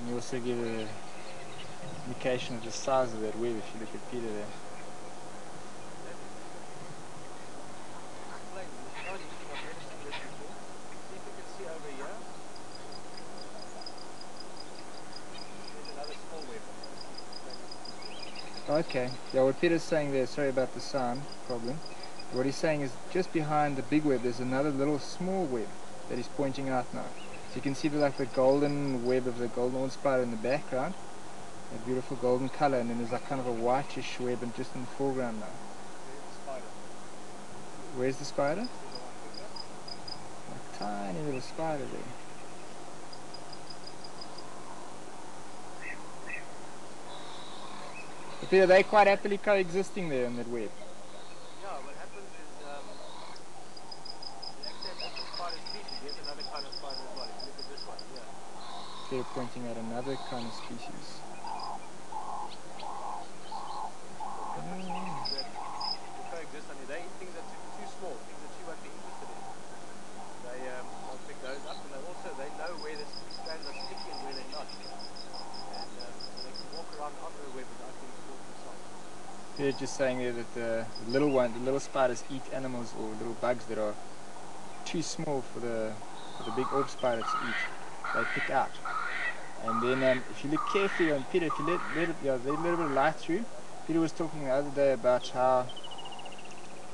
And you also give an indication of the size of that web if you look at Peter there. Okay, yeah, what Peter's saying there, sorry about the sound problem. What he's saying is just behind the big web there's another little small web that he's pointing out now. So you can see the golden web of the golden horn spider in the background, that beautiful golden color, and then there's like kind of a whitish web and just in the foreground now. Where's the spider? A tiny little spider there. But Peter, they're quite happily coexisting there in that web. Yeah, what happens is, actually that's a spider species. Here's another kind of spider as well. If you look at this one, yeah. Peter pointing out another kind of species. That coexist. I mean, they eat things that are too small, things that you won't be interested in. They'll pick those up, and they know where the strands are sticky and where they're not. And so they can walk around on the web without being caught themselves. Peter's just saying there that the little spiders eat animals or little bugs that are too small for the big orb spider to eat. They pick out. And then if you look carefully on Peter, if you let a little bit of light through, Peter was talking the other day about how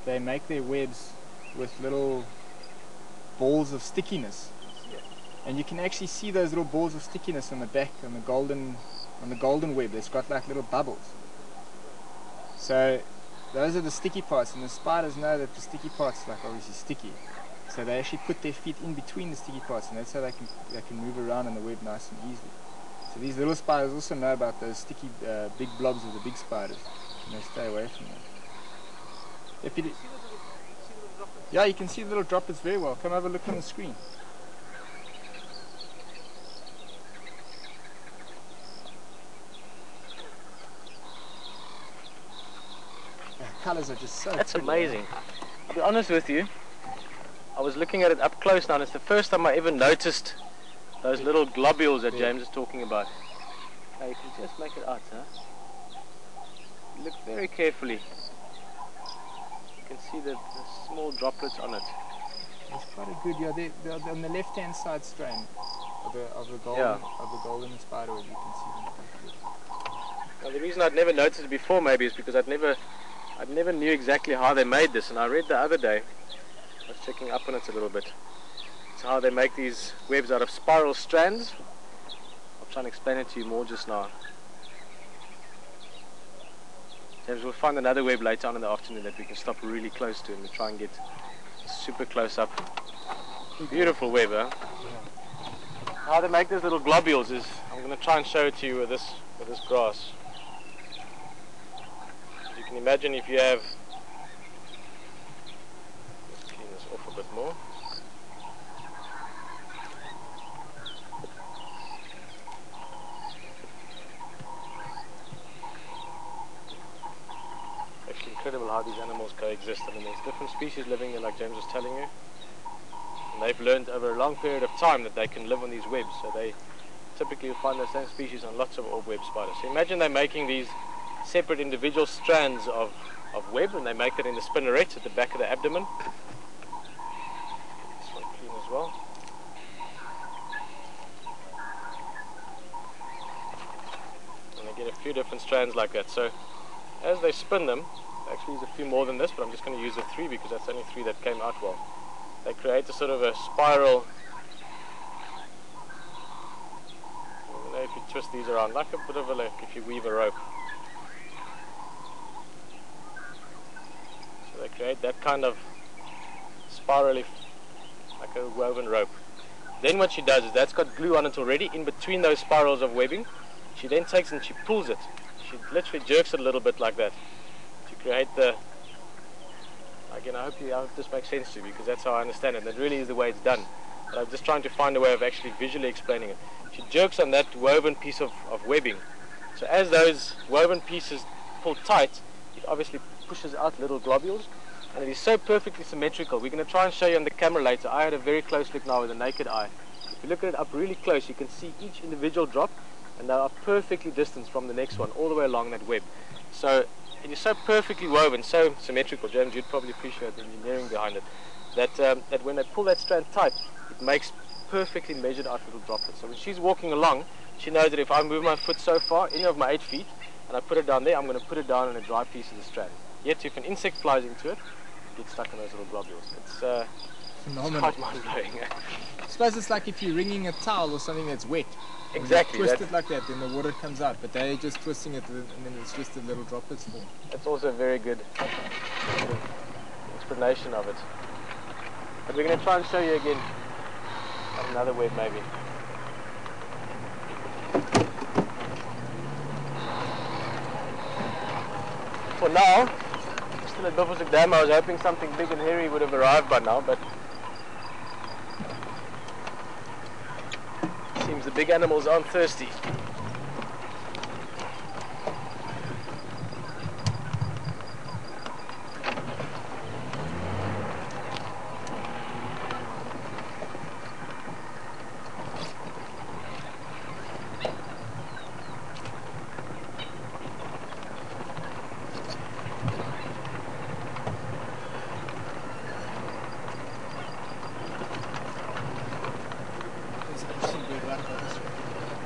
they make their webs with little balls of stickiness. And you can actually see those little balls of stickiness on the back, on the golden web. It's got like little bubbles. So those are the sticky parts, and the spiders know that the sticky parts are like obviously sticky. So they actually put their feet in between the sticky parts, and that's how they can move around in the web nice and easily. So these little spiders also know about those sticky big blobs of the big spiders, and they stay away from them. Yeah, you can see the little droplets very well. Come have a look on the screen. Colors are just so That's pretty, amazing. To be honest with you, I was looking at it up close now, and it's the first time I ever noticed those little globules that James is talking about. Now you can just make it out, huh? Look very carefully. You can see the small droplets on it. It's quite a good, yeah. They're on the left-hand side strain of the golden spider web. You can see them quite good. Now the reason I'd never noticed it before maybe is because I'd never knew exactly how they made this, and I read the other day, I was checking up on it a little bit. It's how they make these webs out of spiral strands. I'll try and explain it to you more just now. James, we'll find another web later on in the afternoon that we can stop really close to and we'll try and get super close up. Beautiful web, huh? How they make those little globules is, I'm going to try and show it to you with this grass. You can imagine if you have, let's clean this off a bit more. Actually incredible how these animals coexist. I mean, there's different species living there, like James was telling you. And they've learned over a long period of time that they can live on these webs. So they typically find the same species on lots of orb web spiders. So imagine they're making these separate individual strands of web, and they make it in the spinnerets at the back of the abdomen. This one clean as well. And they get a few different strands like that. So as they spin them, actually use a few more than this, but I'm just going to use the 3 because that's only 3 that came out well. They create a sort of a spiral. You know, if you twist these around, like a bit of a, if you weave a rope. So they create that kind of spirally, like a woven rope. Then what she does is, that's got glue on it already in between those spirals of webbing. She then takes and she pulls it. She literally jerks it a little bit like that to create the, again, I hope this makes sense to you, because that's how I understand it. That really is the way it's done. But I'm just trying to find a way of actually visually explaining it. She jerks on that woven piece of webbing. So as those woven pieces pull tight, it obviously pushes out little globules, and it is so perfectly symmetrical. We're going to try and show you on the camera later. I had a very close look now with the naked eye. If you look at it up really close, you can see each individual drop and they are perfectly distanced from the next one all the way along that web. So it is so perfectly woven, so symmetrical. James, you'd probably appreciate the engineering behind it, that that when they pull that strand tight, it makes perfectly measured out little droplets. So when she's walking along, she knows that if I move my foot so far, any of my 8 feet, and I put it down there, I'm going to put it down on a dry piece of the strand. Yet if an insect flies into it, it gets stuck in those little globules. It's Phenomenal. quite mind-blowing. I suppose it's like if you're wringing a towel or something that's wet. And Exactly. you twist it like that, then the water comes out. But they're just twisting it, and then it's just the little droplets form. That's also a very good explanation of it. But we're going to try and show you again on another web maybe. For now, still at Buffelshoek Dam, I was hoping something big and hairy would have arrived by now, but seems the big animals aren't thirsty.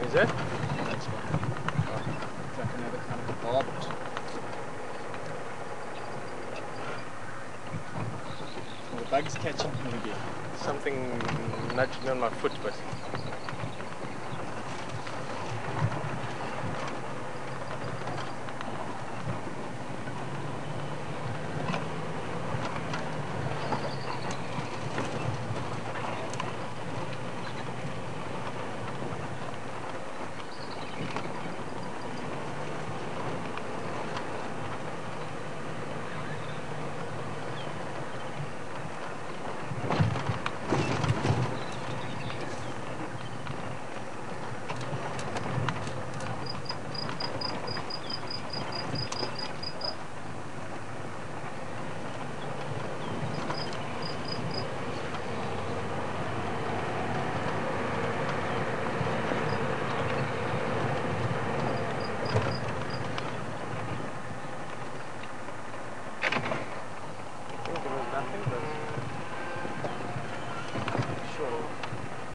Is it? It's like another kind of barbet. Well, the bug's catching me again. Something nudged me on my foot, but